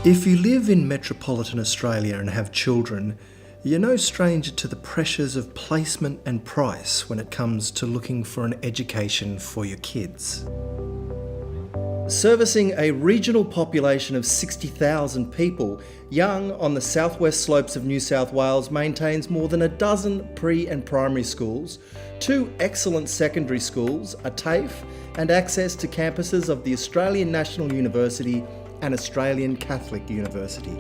If you live in metropolitan Australia and have children, you're no stranger to the pressures of placement and price when it comes to looking for an education for your kids. Servicing a regional population of 60,000 people, Young on the southwest slopes of New South Wales maintains more than a dozen pre and primary schools, 2 excellent secondary schools, a TAFE, and access to campuses of the Australian National University and Australian Catholic University.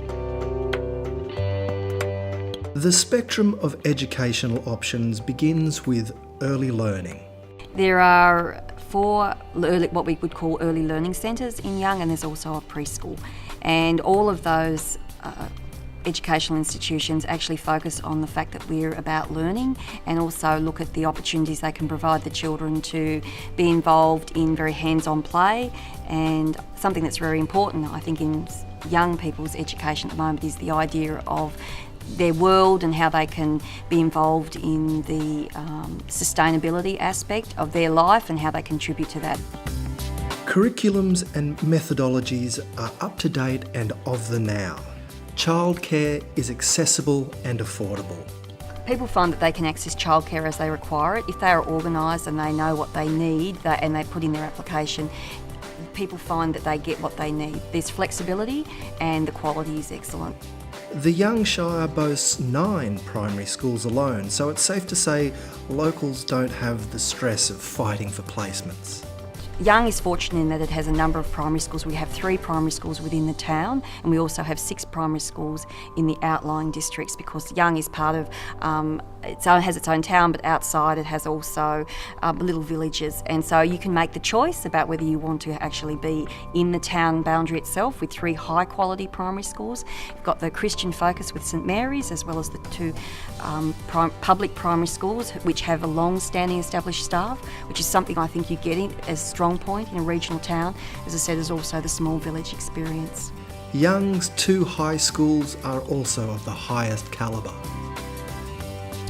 The spectrum of educational options begins with early learning. There are 4 what we would call early learning centres in Young, and there's also a preschool. And all of those educational institutions actually focus on the fact that we're about learning and also look at the opportunities they can provide the children to be involved in very hands-on play. And something that's very important, I think, in young people's education at the moment is the idea of their world and how they can be involved in the sustainability aspect of their life and how they contribute to that. Curriculums and methodologies are up to date and of the now. Childcare is accessible and affordable. People find that they can access childcare as they require it. If they are organised and they know what they need and they put in their application, people find that they get what they need. There's flexibility and the quality is excellent. The Young Shire boasts 9 primary schools alone, so it's safe to say locals don't have the stress of fighting for placements. Young is fortunate in that it has a number of primary schools. We have 3 primary schools within the town, and we also have 6 primary schools in the outlying districts, because Young is part of has its own town, but outside it has also little villages, and so you can make the choice about whether you want to actually be in the town boundary itself with 3 high quality primary schools. You've got the Christian focus with St Mary's, as well as the 2 public primary schools which have a long-standing established staff, which is something I think you get in as strong point in a regional town. As I said, there's also the small village experience. Young's 2 high schools are also of the highest calibre.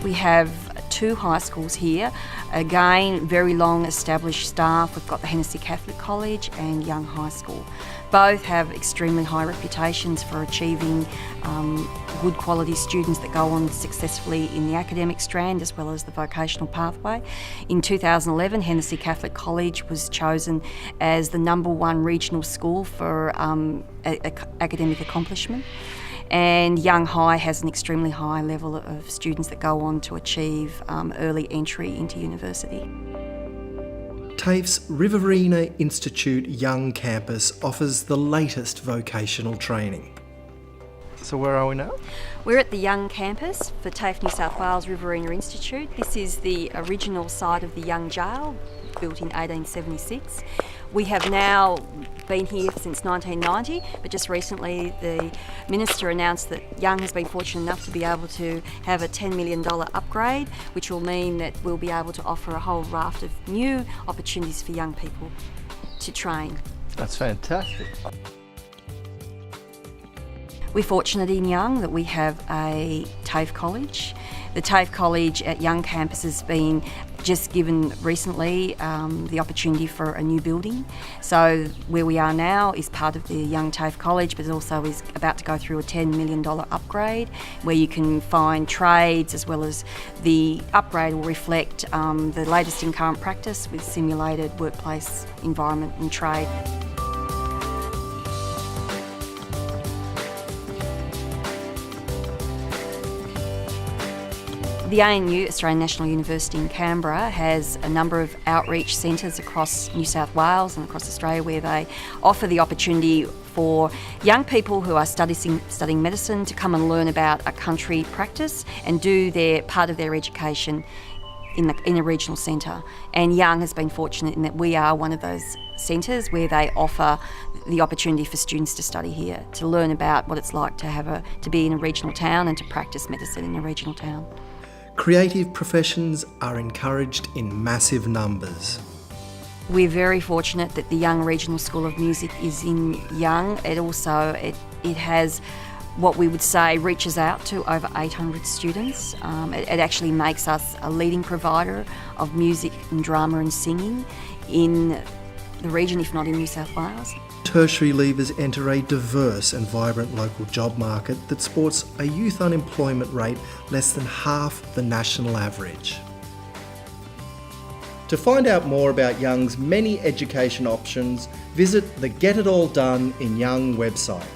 We have 2 high schools here. Again, very long established staff. We've got the Hennessy Catholic College and Young High School. Both have extremely high reputations for achieving good quality students that go on successfully in the academic strand as well as the vocational pathway. In 2011, Hennessy Catholic College was chosen as the #1 regional school for academic accomplishment. And Young High has an extremely high level of students that go on to achieve early entry into university. TAFE's Riverina Institute Young Campus offers the latest vocational training. So where are we now? We're at the Young campus for TAFE New South Wales Riverina Institute. This is the original site of the Young Jail, built in 1876. We have now been here since 1990, but just recently the Minister announced that Young has been fortunate enough to be able to have a $10 million upgrade, which will mean that we'll be able to offer a whole raft of new opportunities for young people to train. That's fantastic. We're fortunate in Young that we have a TAFE college. The TAFE college at Young campus has been just given recently the opportunity for a new building. So where we are now is part of the Young TAFE college, but it also is about to go through a $10 million upgrade where you can find trades, as well as the upgrade will reflect the latest in current practice with simulated workplace environment and trade. The ANU, Australian National University in Canberra, has a number of outreach centres across New South Wales and across Australia where they offer the opportunity for young people who are studying medicine to come and learn about a country practice and do their part of their education in a regional centre. And Young has been fortunate in that we are one of those centres where they offer the opportunity for students to study here, to learn about what it's like to be in a regional town and to practice medicine in a regional town. Creative professions are encouraged in massive numbers. We're very fortunate that the Young Regional School of Music is in Young. It has what we would say reaches out to over 800 students. It actually makes us a leading provider of music and drama and singing in the region, if not in New South Wales. tertiary leavers enter a diverse and vibrant local job market that sports a youth unemployment rate less than half the national average. To find out more about Young's many education options, visit the Get It All Done in Young website.